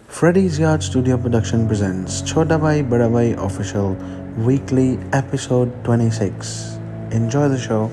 Freddy's Yard Studio Production presents Chota Bhai Bada Bhai Official Weekly Episode 26. Enjoy the show.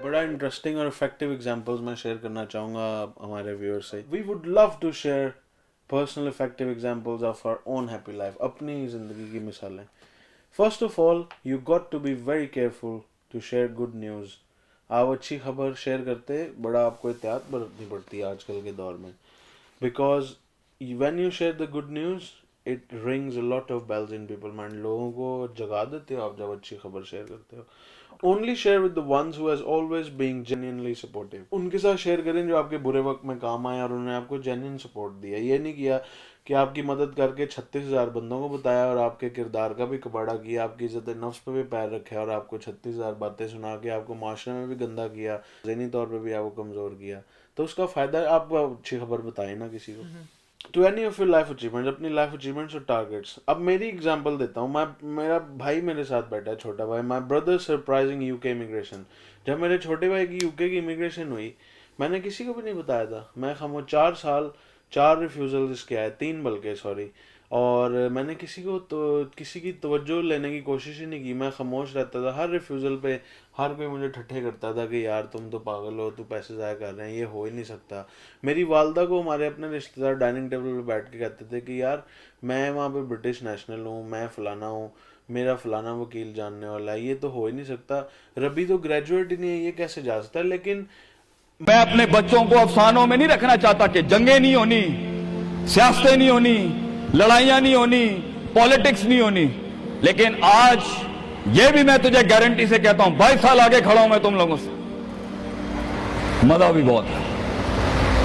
बड़ा interesting और effective examples मैं share करना चाहूँगा हमारे viewer से. We would love to share personal effective examples of our own happy life, अपनी ज़िंदगी की मिसालें. First of all, you got to be very careful to share good news. आप अच्छी खबर शेयर करते बड़ा आपको एहतियात बरतनी पड़ती है आजकल के दौर में, because when you share the good news it rings a lot of bells in people mind. लोगों को जगा देते हो आप जब अच्छी खबर शेयर करते हो. Only share with the ones who has always being genuinely supportive. उनके साथ शेयर करें जो आपके बुरे वक्त में काम आए और उन्होंने आपको जेन्युइन सपोर्ट दिया. ये नहीं किया कि आपकी मदद करके 36,000 बंदों को बताया और आपके किरदार का भी कबाड़ा किया, आपकी इज्जत नफ्स पे भी पैर रखे और आपको 36,000 बातें सुना के आपको माशरे में भी गंदा किया, ज़हनी तौर पे भी आपको कमज़ोर किया. तो उसका फ़ायदा आप अच्छी खबर बताएं ना किसी को. To any of your life achievements, अपनी लाइफ अचीवमेंट्स और टारगेट्स. अब मेरी एग्जांपल देता हूँ. मेरा भाई मेरे साथ बैठा है, छोटा भाई. My brother surprising UK immigration. जब मेरे छोटे भाई की यूके की इमिग्रेशन हुई, मैंने किसी को भी नहीं बताया था. मैं खामोश 4 साल 4 रिफ्यूज़ल इसके आए, 3 बल्कि सॉरी. और मैंने किसी की तवज्जो लेने की कोशिश ही नहीं की. मैं खामोश रहता था. हर रिफ्यूज़ल पे हर कोई मुझे ठट्ठे करता था कि यार तुम तो पागल हो, तू पैसे ज़ाया कर रहे हैं, ये हो ही नहीं सकता. मेरी वालदा को हमारे अपने रिश्तेदार डाइनिंग टेबल पे बैठ के कहते थे कि यार मैं वहाँ पे ब्रिटिश नेशनल हूँ, मैं फ़लाना हूँ, मेरा फ़लाना वकील जानने वाला है, ये तो हो ही नहीं सकता. रबी तो ग्रेजुएट ही नहीं है, ये कैसे जा सकता है. लेकिन मैं अपने बच्चों को अफसानों में नहीं रखना चाहता कि जंगें नहीं होनी, सियासतें नहीं होनी, लड़ाइयां नहीं होनी, पॉलिटिक्स नहीं होनी. लेकिन आज ये भी मैं तुझे गारंटी से कहता हूं, 22 साल आगे खड़ा हूं मैं तुम लोगों से. मजा भी बहुत है,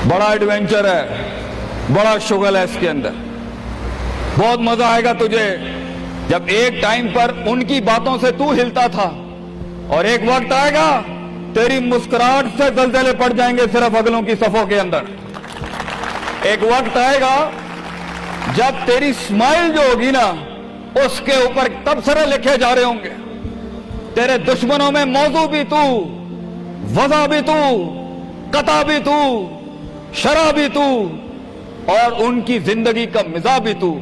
बड़ा एडवेंचर है, बड़ा शुगल है इसके अंदर. बहुत मजा आएगा तुझे जब एक टाइम पर उनकी बातों से तू हिलता था और एक वक्त आएगा तेरी मुस्कुराहट से जलजले पड़ जाएंगे सिर्फ अगलों की सफों के अंदर. एक वक्त आएगा जब तेरी स्माइल जो होगी ना, उसके ऊपर तबसरे लिखे जा रहे होंगे. तेरे दुश्मनों में मौजू भी तू, वजह भी तू, कता भी तू, शराब भी तू और उनकी जिंदगी का मिजाज भी तू.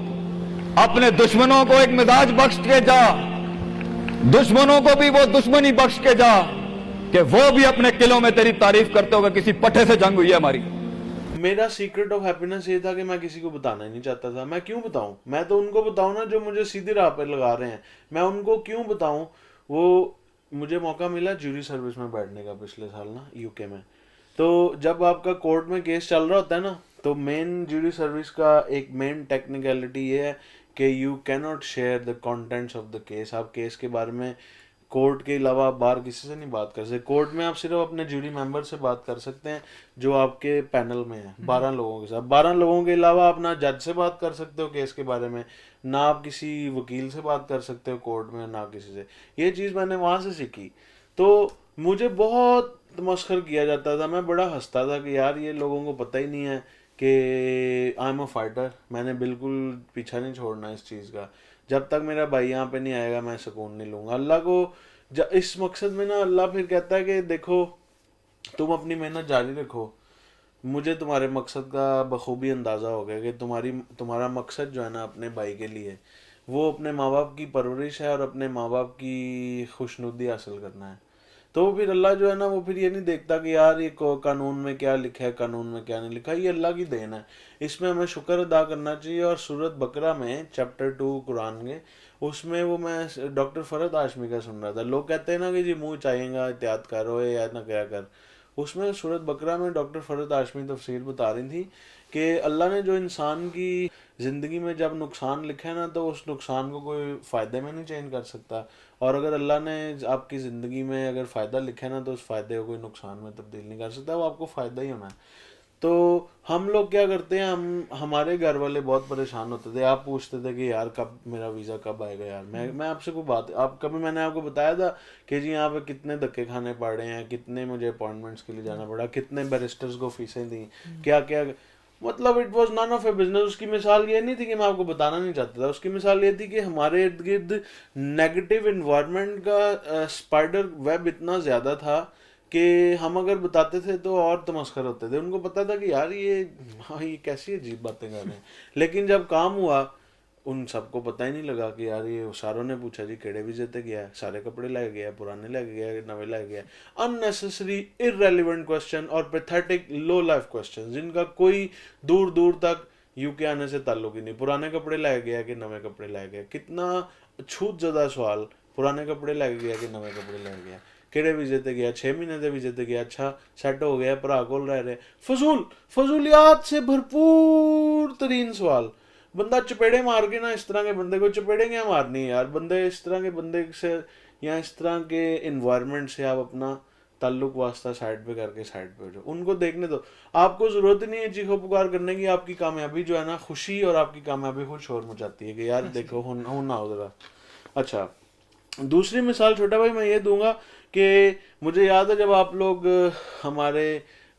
अपने दुश्मनों को एक मिजाज बख्श के जा, दुश्मनों को भी वो दुश्मनी बख्श के जा कि वो भी अपने किलों में तेरी तारीफ करते होगा किसी पट्टे से जंग हुई है हमारी. मेरा सीक्रेट ऑफ हैप्पीनेस ये था कि मैं किसी को बताना ही नहीं चाहता था. मैं क्यों बताऊं? मैं तो उनको बताऊं ना जो मुझे सीधी राह पर लगा रहे हैं. मैं उनको क्यों बताऊं? वो मुझे मौका मिला ज्यूरी सर्विस में बैठने का पिछले साल ना यूके में. तो जब आपका कोर्ट में केस चल रहा होता है ना, तो मेन ज्यूरी सर्विस का एक मेन टेक्निकलिटी ये है कि you can not share the contents of the case. आप केस के बारे में कोर्ट के अलावा आप बाहर किसी से नहीं बात कर सकते. कोर्ट में आप सिर्फ अपने ज्यूरी मेंबर से बात कर सकते हैं जो आपके पैनल में है, 12 लोगों के साथ. 12 लोगों के अलावा आप ना जज से बात कर सकते हो केस के बारे में, ना आप किसी वकील से बात कर सकते हो कोर्ट में, ना किसी से. ये चीज़ मैंने वहाँ से सीखी. तो मुझे बहुत तमस्खर किया जाता था. मैं बड़ा हंसता था कि यार ये लोगों को पता ही नहीं है कि आई एम अ फाइटर. मैंने बिल्कुल पीछा नहीं छोड़ना इस चीज़ का. जब तक मेरा भाई यहाँ पे नहीं आएगा मैं सुकून नहीं लूँगा. अल्लाह को इस मकसद में ना अल्लाह फिर कहता है कि देखो तुम अपनी मेहनत जारी रखो, मुझे तुम्हारे मकसद का बखूबी अंदाज़ा हो गया कि तुम्हारा मकसद जो है ना अपने भाई के लिए, वो अपने माँ बाप की परवरिश है और अपने माँ बाप की खुशनुदी हासिल करना है. तो फिर अल्लाह जो है ना वो फिर ये नहीं देखता कि यार ये कानून में क्या लिखा है, कानून में क्या नहीं लिखा, ये अल्लाह की देन है, इसमें हमें शुक्र अदा करना चाहिए। और सूरत बकरा में चैप्टर 2 कुरान के, उसमें वो मैं डॉक्टर फरहद हाशमी का सुन रहा था। लोग कहते हैं ना कि जी मुंह चाहिएगा, एहतियात करो या ना क्या कर, उसमें सूरत बकरा में डॉक्टर फरहद हाशमी तफसीर बता रही थी कि अल्लाह ने जो इंसान की ज़िंदगी में जब नुकसान लिखा है ना, तो उस नुकसान को कोई फ़ायदे में नहीं चेंज कर सकता। और अगर अल्लाह ने आपकी ज़िंदगी में अगर फ़ायदा लिखा है ना, तो उस फ़ायदे को कोई नुकसान में तब्दील नहीं कर सकता, वो आपको फ़ायदा ही होना है। तो हम लोग क्या करते हैं, हम हमारे घर वाले बहुत परेशान होते थे, आप पूछते थे कि यार कब मेरा वीज़ा कब आएगा यार। मैं आपसे कोई बात, आप कभी मैंने आपको बताया था कि जी यहाँ पे कितने धक्के खाने पड़े हैं, कितने मुझे अपॉइंटमेंट्स के लिए जाना पड़ा, कितने बैरिस्टर्स को फीसें दी, क्या क्या, मतलब it was none of a business. उसकी मिसाल ये नहीं थी कि मैं आपको बताना नहीं चाहता था, उसकी मिसाल ये थी कि हमारे इर्द गिर्द नेगेटिव इन्वायरमेंट का स्पाइडर वेब इतना ज़्यादा था कि हम अगर बताते थे तो और तमस्खर होते थे। उनको पता था कि यार ये, हाँ ये कैसी अजीब बातें कर रहे हैं। लेकिन जब काम हुआ, उन सबको पता ही नहीं लगा कि यार ये, सारों ने पूछा जी केड़े वीजे ते गया है, सारे कपड़े लग गया, पुराने लग गया, नवे लग गया। अननेसेसरी इररेलेवेंट क्वेश्चन और पैथेटिक लो लाइफ क्वेश्चन जिनका कोई दूर दूर तक यूके आने से ताल्लुक ही नहीं। पुराने कपड़े लग गया कि नवे कपड़े लग गया, कितना छूत ज़्यादा सवाल, पुराने कपड़े लग गया कि नवे कपड़े लग गया, केड़े वीजे ते गया, 6 महीने के वीजे ते गया, अच्छा सैट हो गया, भरा कोल रह रहे। फजूलियात से भरपूर तरीन सवाल। बंदा चपेड़े मार के ना, इस तरह के बंदे को चपेड़े क्या मारनी है यार, बंदे इस तरह के बंदे से या इस तरह के इन्वायरमेंट से आप अपना ताल्लुक वास्ता साइड पे करके साइड पे हो जाओ, उनको देखने दो। आपको जरूरत नहीं है चीखो पुकार करने की, आपकी कामयाबी जो है ना, खुशी और आपकी कामयाबी खुद शोर मचाती है कि यार देखो हो ना हो जरा। अच्छा, दूसरी मिसाल छोटा भाई मैं ये दूंगा कि मुझे याद है जब आप लोग हमारे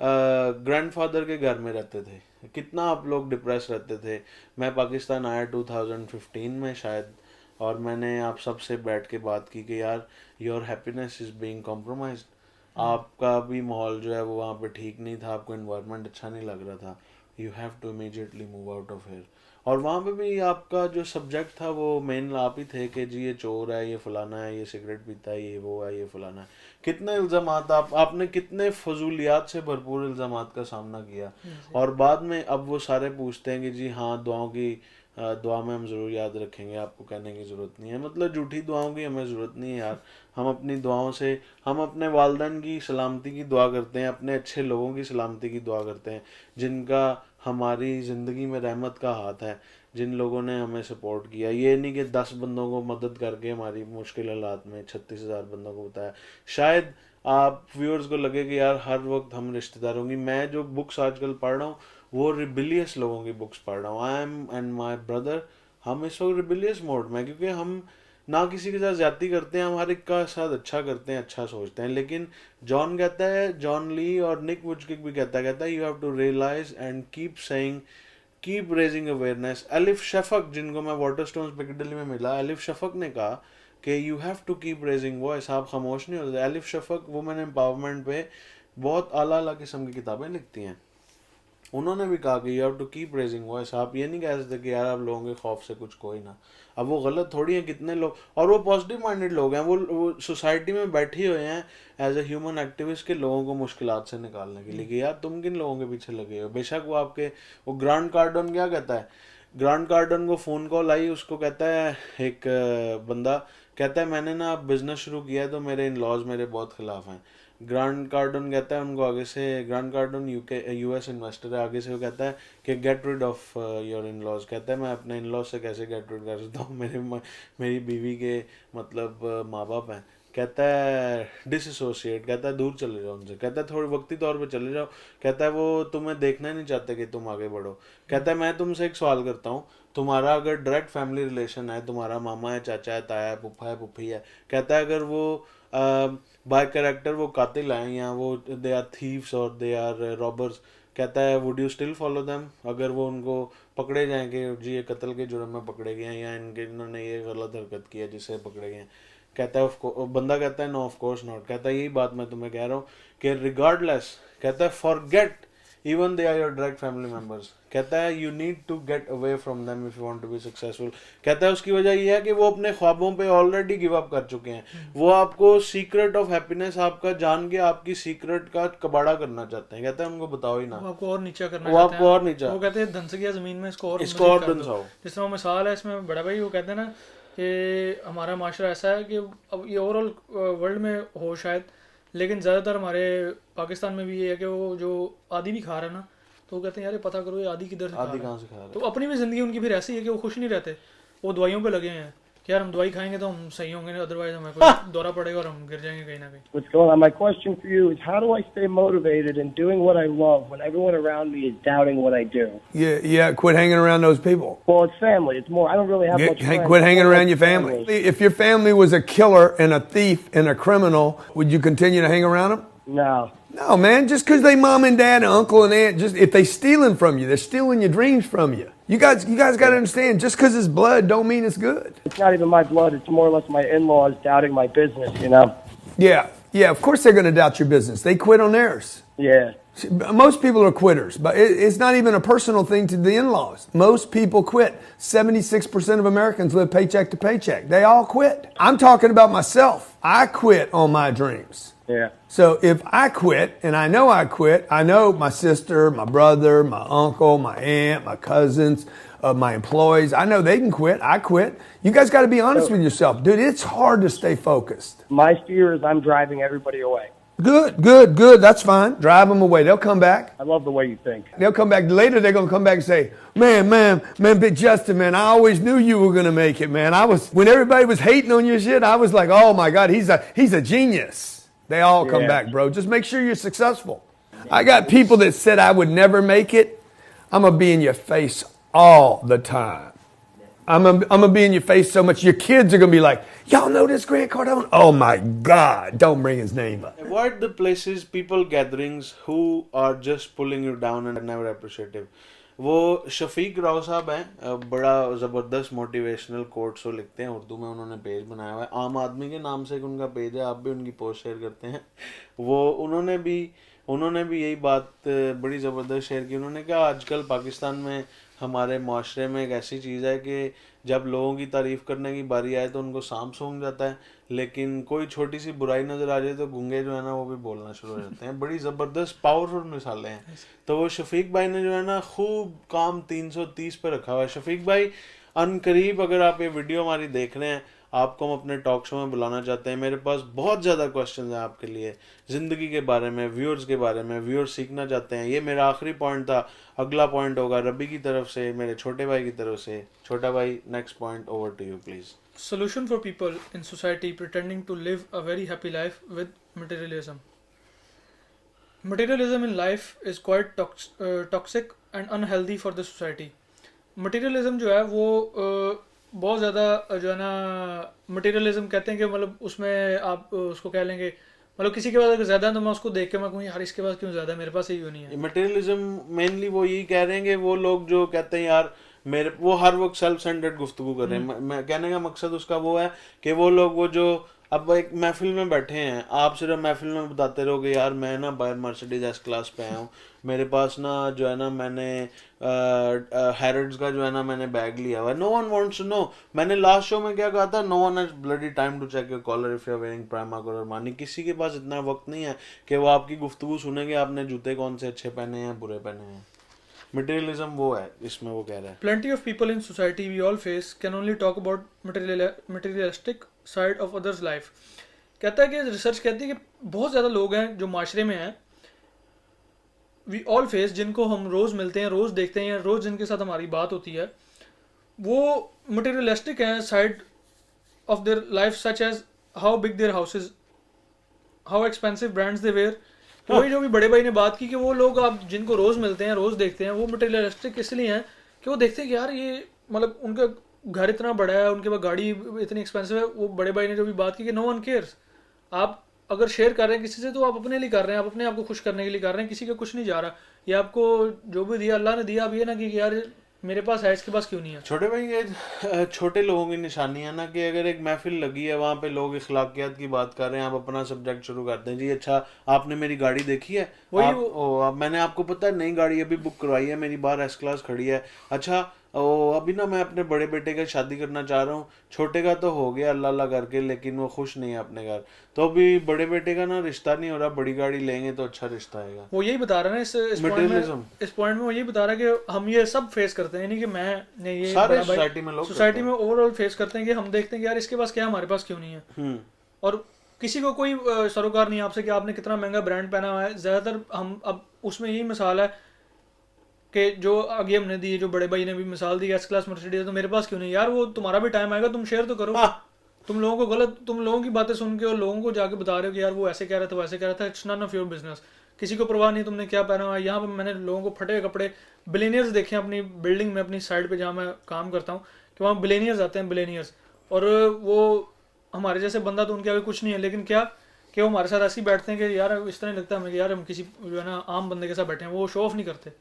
ग्रैंडफादर के घर में रहते थे, कितना आप लोग डिप्रेस रहते थे। मैं पाकिस्तान आया 2015 में शायद, और मैंने आप सबसे बैठ के बात की कि यार your happiness is being compromised. आपका भी माहौल जो है वो वहाँ पे ठीक नहीं था, आपको इन्वायरमेंट अच्छा नहीं लग रहा था, you have to immediately move out of here. और वहाँ पे भी आपका जो सब्जेक्ट था वो मेन आप ही थे कि जी ये चोर है, ये फलाना है, ये सिगरेट पीता है, ये वो है, ये फलाना है। कितने इल्ज़ामात आपने कितने फजूलियात से भरपूर इल्ज़ामात का सामना किया। और बाद में अब वो सारे पूछते हैं कि जी हाँ दुआओं की, दुआ में हम ज़रूर याद रखेंगे, आपको कहने की ज़रूरत नहीं है। मतलब झूठी दुआओं की हमें ज़रूरत नहीं है यार। हम अपनी दुआओं से, हम अपने वालिदैन की सलामती की दुआ करते हैं, अपने अच्छे लोगों की सलामती की दुआ करते हैं, जिनका हमारी ज़िंदगी में रहमत का हाथ है, जिन लोगों ने हमें सपोर्ट किया। ये नहीं कि 10 बंदों को मदद करके हमारी मुश्किल हालात में 36,000 बंदों को बताया। शायद आप व्यूअर्स को लगे कि यार हर वक्त हम रिश्तेदारों की, मैं जो बुक्स आजकल पढ़ रहा हूँ वो रिबिलियस लोगों की बुक्स पढ़ रहा हूँ। I am and my brother, हम इस वक्त रिबिलियस मोड में, क्योंकि हम ना किसी के साथ ज्यादती करते हैं, हम हर एक का साथ अच्छा करते हैं, अच्छा सोचते हैं। लेकिन जॉन कहता है, जॉन ली और निक वुजकिक भी कहता है you have to realise and keep saying, keep raising awareness. Elif Shafak, जिनको मैं वाटर स्टोन्स पिकडली में मिला, एलिफ शफक ने कहा कि you have to keep raising voice, आप खामोश नहीं होते। एलिफ शफक वुमेन एम्पावरमेंट पे बहुत आला आला किस्म की किताबें लिखती हैं। उन्होंने भी कहा कि you have to keep raising voice. आप ये नहीं कह सकते कि यार आप लोगों के खौफ से कुछ कोई ना। अब वो गलत थोड़ी है, कितने लोग, और वो पॉजिटिव माइंडेड लोग हैं, वो सोसाइटी में बैठे हुए हैं एज ए ह्यूमन एक्टिविस्ट के लोगों को मुश्किलात से निकालने के लिए कि यार तुम किन लोगों के पीछे लगे हो। बेशक वो आपके, वो ग्रांड कार्डन क्या कहता है, ग्रांड कार्डन को फ़ोन कॉल आई, उसको कहता है एक बंदा, कहता है मैंने ना बिजनेस शुरू किया है तो मेरे इन लॉज मेरे बहुत खिलाफ हैं। ग्रांड कार्डन कहता है उनको आगे से, ग्रांड कार्डन यूएस इन्वेस्टर है, आगे से वो कहता है कि get rid of your in laws. कहता है मैं अपने इन लॉज से कैसे गेट रिड कर सकता हूँ, मेरी बीवी के मतलब माँ बाप हैं। कहता है डिसोसिएट, कहता है दूर चले जाओ उनसे, कहता है थोड़े वक्ती तौर पे चले जाओ। कहता है वो तुम्हें देखना ही नहीं चाहते कि तुम आगे बढ़ो। कहता है मैं तुमसे एक सवाल करता हूँ, तुम्हारा अगर डायरेक्ट फैमिली रिलेशन है, तुम्हारा मामा है, चाचा है, ताया है, फूफा है, फूफी है, कहता है अगर वो बाय कैरेक्टर वो कातिल हैं या वो दे आर थीव्स और दे आर रॉबर्स, कहता है would you still follow them. अगर वो उनको पकड़े जाएं कि जी ये कत्ल के जुर्म में पकड़े गए हैं या इनके इन्होंने ये गलत हरकत की है जिससे पकड़े गए हैं, कहता है बंदा कहता है नो ऑफ कोर्स नॉट। कहता है यही बात मैं तुम्हें कह रहा हूँ कि रिगार्डलेस, कहता है forget even they are your direct family members. कहता है you need to get away from them if you want to be successful. कहता है उसकी वजह ये है कि वो अपने ख्वाबों पे ऑलरेडी गिव अप कर चुके हैं, वो आपको सीक्रेट ऑफ हैप्पीनेस आपका जान के आपकी सीक्रेट का कबाड़ा करना चाहते हैं। कहता है उनको बताओ ही ना, वो आपको और नीचा करना वो चाहते आपको हैं। और नीचा, वो कहते हैं धन से गया जमीन में, इसको और इसको और मजीद कर दो। दंसाओ। जिस तरह वो मिसाल है इसमें बड़ा भाई, वो कहते हैं ना कि हमारा माशरा ऐसा है कि अब ये ओवरऑल वर्ल्ड में हो शायद, लेकिन ज़्यादातर हमारे पाकिस्तान में भी ये है कि वो जो आदि भी खा रहा है ना, तो वो कहते हैं यार ये पता करो ये आदि किधर से खा आदि रहा कहाँ है। से खा रहा है। तो अपनी भी ज़िंदगी उनकी फिर ऐसी है कि वो खुश नहीं रहते, वो दवाइयों पे लगे हैं कि यार हम दवाई खाएंगे तो हम सही होंगे, अदरवाइज हमें कोई दौरा पड़ेगा और हम गिर जाएंगे कहीं ना कहीं। What's going on? My question for you is, how do I stay motivated in doing what I love when everyone around me is doubting what I do? Yeah, quit hanging around those people. Well, it's family. It's more. I don't really have much friends. Quit hanging More around like your family. If your family was a killer and a thief and a criminal, would you continue to hang around them? No. No, man. Just because they mom and dad and uncle and aunt, just if they stealing from you, they're stealing your dreams from you. You guys got to understand. Just because it's blood, don't mean it's good. It's not even my blood. It's more or less my in-laws doubting my business. You know. Yeah. Of course they're going to doubt your business. They quit on theirs. Yeah. Most people are quitters, but it's not even a personal thing to the in-laws. Most people quit. 76% of Americans live paycheck to paycheck. They all quit. I'm talking about myself. I quit on my dreams. Yeah. So if I quit, and I know I quit, I know my sister, my brother, my uncle, my aunt, my cousins, my employees, I know they can quit. I quit. You guys got to be honest with yourself. Dude, it's hard to stay focused. My fear is I'm driving everybody away. Good. That's fine. Drive them away. They'll come back. I love the way you think. They'll come back later. They're going to come back and say, man, Big Justin, man, I always knew you were going to make it, man. When everybody was hating on your shit, I was like, oh my God, he's a genius. They all come back, bro. Just make sure you're successful. I got people that said I would never make it. I'm going to be in your face all the time. I'm going to be in your face so much. Your kids are going to be like, y'all know this Grant Cardone? Oh my God, don't bring his name up. Avoid the places, people gatherings who are just pulling you down and never appreciative. वो शफीक राव साहब हैं, बड़ा ज़बरदस्त motivational quotes वो लिखते हैं उर्दू में, उन्होंने पेज बनाया हुआ है आम आदमी के नाम से, उनका पेज है, आप भी उनकी पोस्ट शेयर करते हैं। वो उन्होंने भी यही बात बड़ी ज़बरदस्त शेयर की। उन्होंने कहा आजकल पाकिस्तान में हमारे माशरे में एक ऐसी चीज़ है कि जब लोगों की तारीफ़ करने की बारी आए तो उनको सांप सूंघ जाता है, लेकिन कोई छोटी सी बुराई नज़र आ जाए तो गूंगे जो है ना वो भी बोलना शुरू हो जाते हैं। बड़ी ज़बरदस्त पावरफुल मिसालें हैं। तो वो शफीक भाई ने जो है ना खूब काम 330 पे रखा हुआ है। शफीक भाई अनकरीब अगर आप ये वीडियो हमारी देख रहे हैं, आपको हम अपने टॉक शो में बुलाना चाहते हैं। मेरे पास बहुत ज़्यादा क्वेश्चन हैं आपके लिए, ज़िंदगी के बारे में, व्यूअर्स के बारे में। व्यूअर्स सीखना चाहते हैं। ये मेरा आखिरी पॉइंट था, अगला पॉइंट होगा रबी की तरफ से, मेरे छोटे भाई की तरफ से। छोटा भाई, next point over to you please. Solution for people in society pretending to live a very happy life with materialism. Materialism in life is quite toxic and unhealthy for the society. Materialism जो है वो बहुत ज़्यादा जो है ना, materialism कहते हैं कि मतलब उसमें आप उसको कह लेंगे, मतलब किसी के पास अगर ज़्यादा है तो मैं उसको देख के मैं कहूँ यार इसके पास क्यों ज़्यादा है, मेरे पास यही नहीं है। मटेरियलिज्म मेनली वो यही कह रहे हैं कि वो लोग जो कहते हैं यार मेरे, वो हर वक्त सेल्फ सेंटर्ड गुफ्तगू कर रहे हैं। मैं कहने का मकसद उसका वो है कि वो लोग वो जो अब एक महफिल में बैठे हैं, आप सिर्फ महफिल में बताते रहोगे यार मैं ना बायर मर्सिडीज एस क्लास पे आया हूँ, मेरे पास ना जो है ना मैंने हैरिड्स का जो है ना मैंने बैग लिया हुआ है। No one wants to know. मैंने लास्ट शो में क्या कहा था, no one has bloody time to check your collar if you are wearing Primark और अरमानी। किसी के पास इतना वक्त नहीं है कि वो आपकी गुफ्तगू सुनेंगे आपने जूते कौन से अच्छे पहने हैं बुरे पहने हैं। मटेरियलिज्म वो है इसमें, वो कह रहा है। Plenty of people in society we all face can only talk about materialistic side of others' life. कहता है कि रिसर्च कहती है कि बहुत ज़्यादा लोग हैं जो माशरे में हैं, we all face, जिनको हम रोज़ मिलते हैं, रोज़ देखते हैं, रोज़ जिनके साथ हमारी बात होती है, वो materialistic हैं side of their life, such as how big their houses, how expensive brands they wear. वही जो भी बड़े भाई ने बात की कि वो लोग आप जिनको रोज़ मिलते हैं, रोज़ देखते हैं, वो मटेरियलिस्टिक इसलिए हैं कि वो देखते हैं कि यार ये मतलब उनका घर इतना बड़ा है, उनके पास गाड़ी इतनी एक्सपेंसिव है। वो बड़े भाई ने जो भी बात की कि नो वन केयर्स। आप अगर शेयर कर रहे हैं किसी से तो आप अपने लिए कर रहे हैं, आप अपने आप को खुश करने के लिए कर रहे हैं, किसी का कुछ नहीं जा रहा। ये आपको जो भी दिया अल्लाह ने दिया, आप ये ना कि यार मेरे पास है, इसके पास क्यों नहीं है? छोटे भाई, ये छोटे लोगों की निशानी है ना कि अगर एक महफिल लगी है, वहाँ पे लोग इखलाकियात की बात कर रहे हैं, आप अपना सब्जेक्ट शुरू करते हैं, जी अच्छा आपने मेरी गाड़ी देखी है, मैंने आपको पता है नई गाड़ी अभी बुक करवाई है, मेरी बाहर एस क्लास खड़ी है, अच्छा अभी ना मैं अपने बड़े बेटे का शादी करना चाह रहा हूँ, छोटे का तो हो गया अल्लाह अल्लाह करके, लेकिन वो खुश नहीं है अपने घर, तो अभी बड़े बेटे का ना रिश्ता नहीं हो रहा, बड़ी गाड़ी लेंगे तो अच्छा रिश्ता आएगा। वो यही बता रहा है ना इस पॉइंट में वो यही बता रहा है कि हम ये सब फेस करते हैं, यानी कि मैं नहीं, ये सारे सोसाइटी में ओवरऑल फेस करते हैं कि हम देखते हैं कि यार इसके पास क्या, हमारे पास क्यों नहीं है। और किसी को कोई सरोकार नहीं आपसे कि आपने कितना महंगा ब्रांड पहना हुआ है। ज़्यादातर हम अब उसमें यही मिसाल है कि जो आगे हमने दी, जो बड़े भाई ने भी मिसाल दी एस क्लास मर्सिडीज, तो मेरे पास क्यों नहीं यार, वो तुम्हारा भी टाइम आएगा, तुम शेयर तो करो। तुम लोगों की बातें सुन के और लोगों को जाके बता रहे हो कि यार वो ऐसे कह रहा था, वैसे कह रहा था, it's none of your business. किसी को परवाह नहीं तुमने क्या पहना हुआ है। यहाँ पे मैंने लोगों को फटे कपड़े बिलियनियर्स देखे हैं अपनी बिल्डिंग में, अपनी साइड पे जहाँ मैं काम करता हूँ, कि वहाँ बिलियनियर्स आते हैं, बिलियनियर्स, और वो हमारे जैसे बंदा तो उनके आगे कुछ नहीं है, लेकिन क्या कि वो हमारे साथ ऐसे ही बैठते हैं कि यार इस तरह लगता है हमें कि यार हम किसी जो है ना आम बंदे के साथ बैठे हैं। वो शो ऑफ नहीं करते,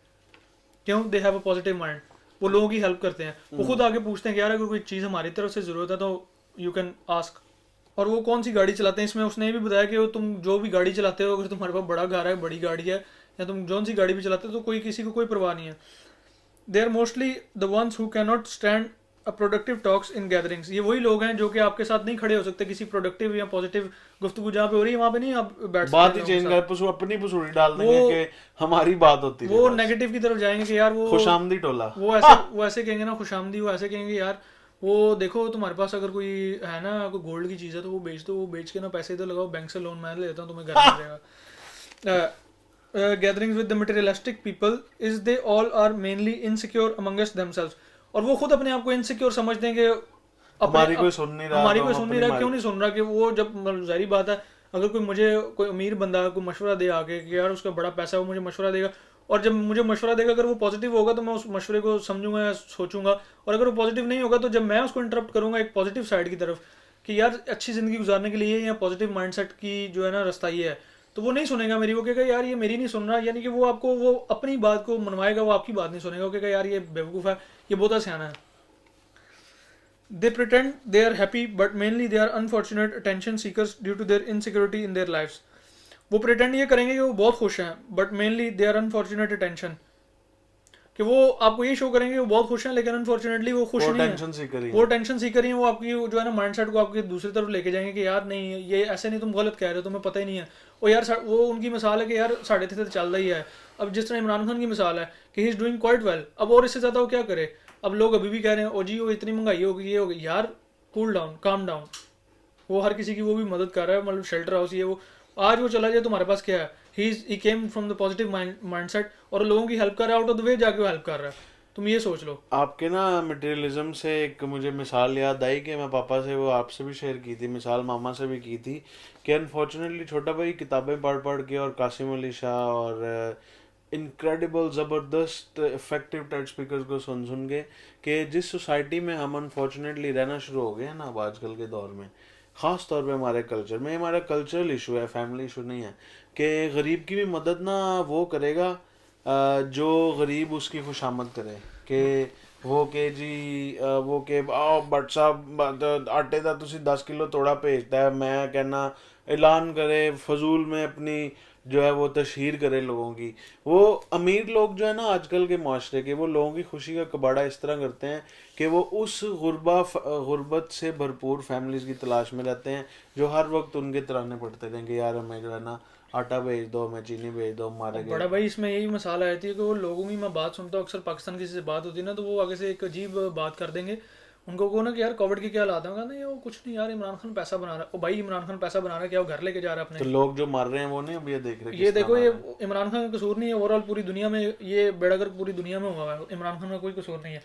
क्यों? They have a positive mind. वो लोगों की हेल्प करते हैं, वो खुद आगे पूछते हैं कि यार अगर कोई चीज़ हमारी तरफ से ज़रूरत है तो यू कैन आस्क। और वो कौन सी गाड़ी चलाते हैं, इसमें उसने ये भी बताया कि वो तुम जो भी गाड़ी चलाते हो, अगर तुम्हारे पास बड़ा घर है, बड़ी गाड़ी है, या तुम जौन सी गाड़ी भी चलाते हो, तो कोई किसी को कोई परवाह नहीं है। They are mostly the ones who can not stand a productive talks in gatherings. ये वही लोग हैं जो कि आपके साथ नहीं खड़े हो सकते किसी प्रोडक्टिव या पॉजिटिव गुफ्तगू जहाँ पे हो रही है, वहाँ पे नहीं आप बैठ बात ही चेंज कर, अपनी पसूड़ी डाल देंगे कि हमारी बात होती है, वो नेगेटिव की तरफ जाएंगे कि यार वो खुशामदी टोला, वो ऐसे कहेंगे ना, खुशामदी, वो ऐसे कहेंगे यार वो देखो तुम्हारे पास अगर कोई है ना, कोई गोल्ड की चीज़ है तो वो बेच दो, वो बेच के ना पैसे इधर लगाओ, बैंक से लोन मैं ले लेता हूँ, तुम्हें घर मिल जाएगा। Gatherings with the materialistic people is they all are mainly insecure amongst themselves. और वो खुद अपने आप को इनसिक्योर समझते हैं कि हमारी कोई सुन नहीं रहा, क्यों नहीं सुन रहा, कि वो जब जाहिर बात है अगर कोई अमीर बंदा कोई मशवरा दे आके कि यार उसका बड़ा पैसा है, वो मुझे मशवरा देगा, और जब मुझे मशवरा देगा अगर वो पॉजिटिव होगा तो मैं उस मशवरे को समझूंगा या सोचूंगा, और अगर वो पॉजिटिव नहीं होगा तो जब मैं उसको इंटरप्ट करूंगा एक पॉजिटिव साइड की तरफ कि यार अच्छी ज़िंदगी गुजारने के लिए या पॉजिटिव माइंडसेट की जो है ना रास्ता ये है, तो वो नहीं सुनेगा मेरी, वो कहेगा यार ये मेरी नहीं सुन रहा, यानी कि वो अपनी बात को मनवाएगा, वो आपकी बात नहीं सुनेगा, वो कहेगा यार ये बेवकूफ़ है, ये बहुत सियाना है। They pretend they are happy, but mainly they are unfortunate attention seekers due to their insecurity in their lives. वो प्रिटेंड ये करेंगे कि वो बहुत खुश हैं, but mainly they are unfortunate attention, कि वो आपको ये शो करेंगे कि वो बहुत खुश हैं, लेकिन अनफॉर्चुनेटली वो खुश नहीं है, वो टेंशन सीकर ही है, वो आपकी जो है ना माइंडसेट को आपकी दूसरी तरफ लेके जाएंगे कि यार नहीं ये ऐसे नहीं, तुम गलत कह रहे हो, तुम्हें पता ही नहीं है। और यार वो उनकी मिसाल है कि यार साढ़े थे तो चल रही है। अब जिस तरह इमरान खान की मिसाल है कि he is doing quite well, अब और इससे ज़्यादा वो क्या करे। अब लोग अभी भी कह रहे हैं ओ जी वो इतनी महंगाई होगी, ये होगी, यार कूल डाउन, काम डाउन। वो हर किसी की वो भी मदद कर रहा है, मतलब शेल्टर हाउस ये वो, आज वो चला जाए तुम्हारे पास क्या है, he came from the positive mindset, और लोगों की हेल्प कर रहा है, आउट ऑफ द वे जाके वो हेल्प कर रहा है। तुम ये सोच लो। आपके ना मटेरियलिज्म से एक मुझे मिसाल याद आई कि मैं पापा से, वो आपसे भी शेयर की थी मिसाल, मामा से भी की थी, कि अनफॉर्चुनेटली छोटा भाई किताबें पढ़ पढ़ के और कासिम अली शाह और इनक्रेडिबल ज़बरदस्त इफेक्टिव टेड स्पीकर्स को सुन सुन के, कि जिस सोसाइटी में हम अनफॉर्चुनेटली रहना शुरू हो गए हैं ना अब आजकल के दौर में, ख़ास तौर पे हमारे कल्चर में, हमारा कल्चरल इशू है, फैमिली इशू नहीं है, कि गरीब की भी मदद ना वो करेगा जो गरीब उसकी खुशामद करे, कि वो के जी वो के आओ बट साहब आटे का तुसी 10 किलो तोड़ा भेजता है, मैं कहना ऐलान करे फजूल में अपनी जो है वो तशहीर करे लोगों की। वो अमीर लोग जो है ना आजकल के माशरे के, वो लोगों की खुशी का कबाड़ा इस तरह करते हैं कि वो उस गुर्बत से भरपूर फैमिलीज़ की तलाश में रहते हैं जो हर वक्त उनके तराने पड़ते रहें कि यार हमें जो है ना आटा भेज दो, हमें चीनी भेज दो, मारे गए। बड़ा भाई इसमें यही मसाला आती है कि वो लोगों की मैं बात सुनता हूँ अक्सर, पाकिस्तान की से बात होती है ना, तो वो आगे से एक अजीब बात कर देंगे, उनको को ना कि यार कोविड के क्या हालात हैं, नहीं वो कुछ नहीं यार, इमरान खान पैसा बना रहा है। ओ भाई इमरान खान पैसा बना रहा है, क्या वो घर लेके जा रहा है अपने? तो लोग जो मर रहे हैं वो नहीं अब ये देख रहे, ये देखो ये इमरान खान का कसूर नहीं है, ओवरऑल पूरी दुनिया में ये बेड़ागर पूरी दुनिया में हुआ है, इमरान खान का कोई कसूर नहीं है।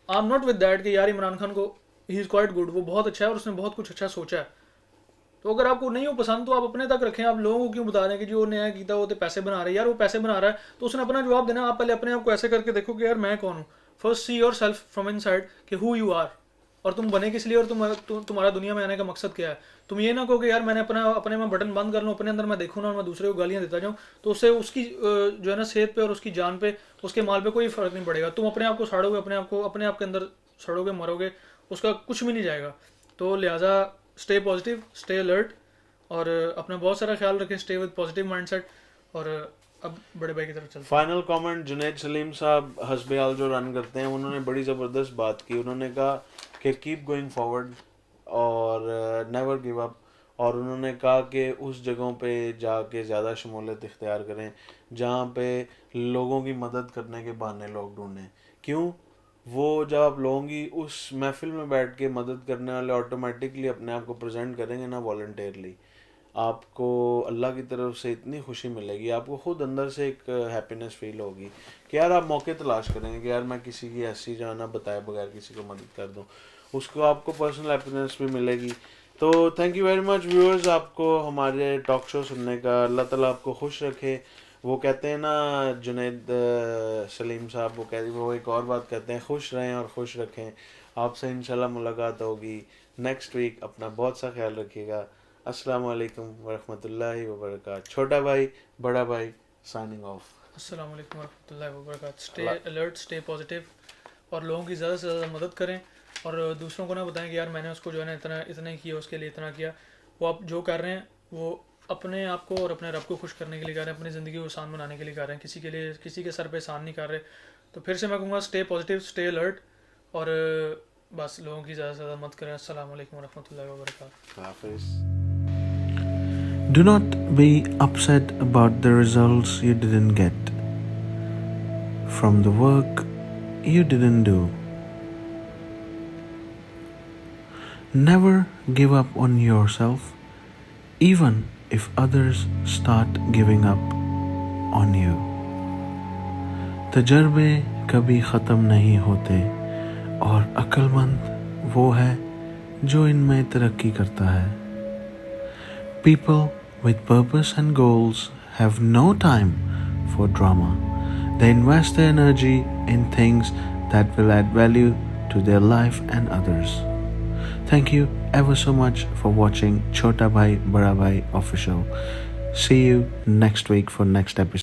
I am not with that कि यार इमरान खान को ही इज़ क्वाइट गुड, वो बहुत अच्छा है और उसने बहुत कुछ अच्छा सोचा है। तो अगर आपको नहीं हो पसंद तो आप अपने तक रखें, आप लोगों को क्यों बता रहे हैं कि जो नया कीता वो तो पैसे बना रहे हैं। यार वो पैसे बना रहा है तो उसने अपना जवाब देना, आप पहले अपने आप को ऐसे करके देखो कि यार मैं कौन हूँ। First see your self from inside कि हु यू आर, और तुम बने किस लिए, और तुम्हारा दुनिया में आने का मकसद क्या है। तुम ये ना कहो कि यार मैंने अपने में बटन बंद कर लूँ, अपने अंदर मैं देखूँ ना और मैं दूसरे को गालियाँ देता जाऊँ, तो उससे उसकी जो है ना सेहत पे और उसकी जान पे, उसके माल पे कोई फ़र्क नहीं पड़ेगा। तुम अपने आप को साड़ोगे, अपने आप के अंदर सड़ोगे, मरोगे, उसका कुछ भी नहीं जाएगा। तो लिहाजा स्टे पॉजिटिव, स्टे अलर्ट, और अपना बहुत सारा ख्याल रखें, स्टे विद पॉजिटिव माइंडसेट। और अब बड़े भाई की तरफ चलते हैं। फाइनल कमेंट, जुनैद सलीम साहब हस्बयाल जो रन करते हैं, उन्होंने बड़ी ज़बरदस्त बात की। उन्होंने कहा कि कीप गोइंग फॉरवर्ड और नेवर गिव अप, और उन्होंने कहा कि उस जगहों पे जाके ज़्यादा शमूलियत इख्तियार करें जहाँ पे लोगों की मदद करने के बहाने लोग ढूंढें। क्यों? वो जब आप लोगों की उस महफिल में बैठ के मदद करने वाले ऑटोमेटिकली अपने आप को प्रेजेंट करेंगे ना वॉलंटियरली, आपको अल्लाह की तरफ से इतनी खुशी मिलेगी, आपको खुद अंदर से एक हैप्पीनेस फील होगी कि यार आप मौके तलाश करेंगे कि यार मैं किसी की ऐसी जो है ना बताए बगैर किसी को मदद कर दूं, उसको आपको पर्सनल हैप्पीनेस भी मिलेगी। तो thank you very much viewers, आपको हमारे टॉक शो सुनने का। अल्लाह ताला आपको खुश रखे। वो कहते हैं ना जुनैद सलीम साहब, वो एक और बात कहते हैं, खुश रहें और खुश रखें। आपसे इंशाल्लाह मुलाकात होगी नेक्स्ट वीक। अपना बहुत सा ख्याल रखिएगा। अस्सलाम वालेकुम वरहमतुल्लाहि वबरकातुहू। छोटा भाई, बड़ा भाई, साइनिंग ऑफ। अस्सलाम वालेकुम वरहमतुल्लाहि वबरकातुहू। स्टे अलर्ट, स्टे पॉजिटिव, और लोगों की ज़्यादा से ज़्यादा मदद करें, और दूसरों को ना बताएं कि यार मैंने उसको जो है ना इतना ही किया, उसके लिए इतना किया। वो आप जो कर रहे हैं वो अपने आप को और अपने रब को खुश करने के लिए कर रहे हैं, अपनी ज़िंदगी को आसान बनाने के लिए कर रहे हैं, किसी के सर पे एहसान नहीं कर रहे। तो फिर से मैं कहूँगा स्टे पॉजिटिव, स्टे अलर्ट, और बस लोगों की ज़्यादा से ज़्यादा मदद करें। अस्सलाम वालेकुम वरहमतुल्लाहि वबरकातुहू। हाफिज़। Do not be upset about the results you didn't get from the work you didn't do. Never give up on yourself, even if others start giving up on you. तजर्बे कभी ख़त्म नहीं होते, और अक्लमंद वो है जो इनमें तरक्की करता है। People with purpose and goals have no time for drama. They invest their energy in things that will add value to their life and others. Thank you ever so much for watching Chota Bhai Bada Bhai Official. See you next week for next episode.